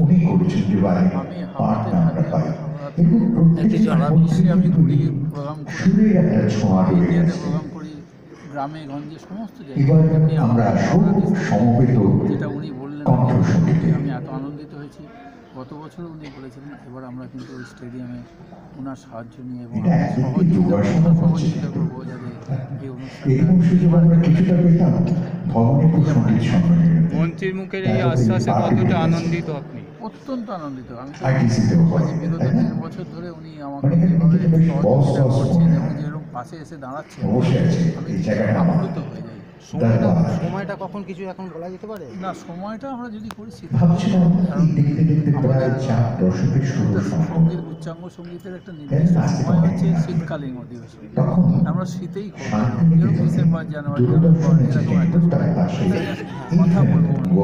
উনি করেছেন ডিভাইন পাঠটা আমরা পাই এবং সারা বিশ্বে আমি ঘুরি, প্রোগ্রাম করি, সুরের একটা ছোঁয়া রয়ে ইন্ডিয়াতে গেছে। প্রোগ্রাম করি, গ্রামে গঞ্জে সমস্ত এবার জায়গায়। আমরা সমবেত যেটা উনি বললেন কণ্ঠ শুনতে আমি এত আনন্দিত হয়েছি। গত বছর উনি বলেছিলেন, এবার আমরা কিন্তু ওই স্টেডিয়ামে ওনার সাহায্য নিয়ে এবং সহযোগিতা করবো যাতে এই মন্ত্রীর মুখের এই আশ্বাসে কতটা আনন্দিত আপনি? অত্যন্ত আনন্দিত। আমি বিগত 3 বছর ধরে উনি আমাকে যেভাবে সহযোগিতা করছেন এবং যেরকম পাশে এসে দাঁড়াচ্ছেন, আমি আপ্লুত হয়ে যাই। সময়টা কখন কিছু এখন বলা যেতে পারে না, সময়টা আমরা যদি করি সঙ্গীত, উচ্চাঙ্গ সঙ্গীতের একটা নির্দিষ্ট সময় হচ্ছে শীতকালীন অধিবেশন। আমরা শীতেই করবো, যেরকম ডিসেম্বর, জানুয়ারি, নভেম্বর এরকম একটা কথা বলবো।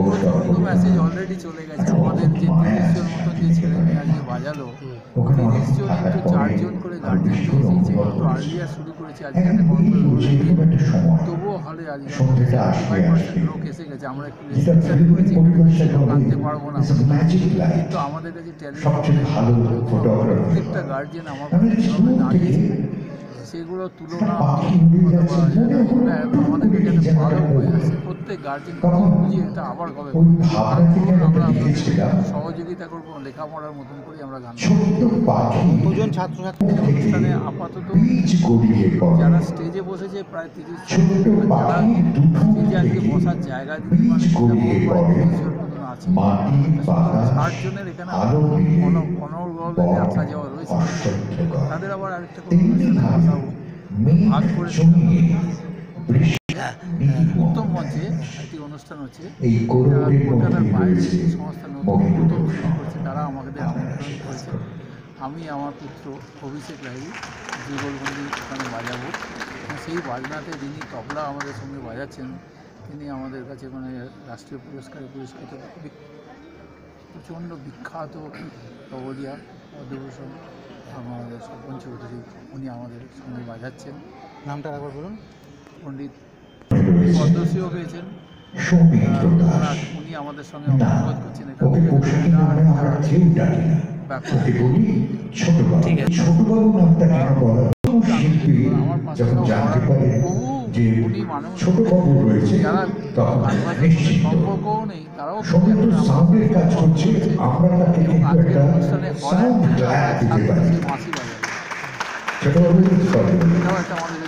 মেসেজ অলরেডি চলে গেছে। আমাদের যে 30 জন মতন যে ছেলে মেয়ে আজকে বাজালো, 30 জন কিন্তু 4 জন করে গার্জেন এসেছে। একটু আর্লিয়ার শুরু করেছে আজকে, তবুও হলে আজকে 75% লোক এসে গেছে। আমরা একটু রেস্ট্রিকশন করেছি, আনতে পারবো না, কিন্তু আমাদের কাছে প্রত্যেকটা গার্জেন আমার কাছে দাঁড়িয়েছে, সেগুলো তুলনা আমাদের কাছে ভালো হয়ে আছে। প্রত্যেক গার্জেন বুঝিয়ে এটা আবার হবে, আমরা সহযোগিতা করবো, লেখাপড়ার মতন করে আমরা গান দুজন ছাত্রছাত্রী অনুষ্ঠানে আপাতত যারা স্টেজে বসেছে প্রায় 30 জন, যারা স্টেজে আজকে বসার জায়গা দিতে মানে 30 জন মতন আছে। 60 জনের এখানে অনর্গলে আসা যাওয়া রয়েছে। তাদের আবার আরেকটা করে অনুষ্ঠানে বসাবো, ভাগ করে উত্তম মঞ্চে একটি অনুষ্ঠান হচ্ছে কলকাতার বাইরে যে সংস্থা নতুন শুরু করছে, তারা আমাদের আমন্ত্রণ করেছে। আমি আমার পুত্র অভিষেক রায় যুগলবন্দি ওখানে বাজাবো। সেই বাজনাতে যিনি তবলা আমাদের সঙ্গে বাজাচ্ছেন, তিনি আমাদের কাছে মানে রাষ্ট্রীয় পুরস্কারে পুরস্কৃত প্রচণ্ড বিখ্যাত তবলিয়া অধ্যভূষণ আমাদের সরপঞ্চ চৌধুরী, উনি আমাদের সঙ্গে বাজাচ্ছেন। নামটা একবার বলুন। পণ্ডিত পদ্মশ্রীও পেয়েছেন উনি, আমাদের সঙ্গে অনুরোধ করছেন। এটা আমার পাশে উনি মানুষ যারা সম্পর্কও নেই, তারাও আজকের অনুষ্ঠানে মাসি বাজার, এটাও একটা আমাদের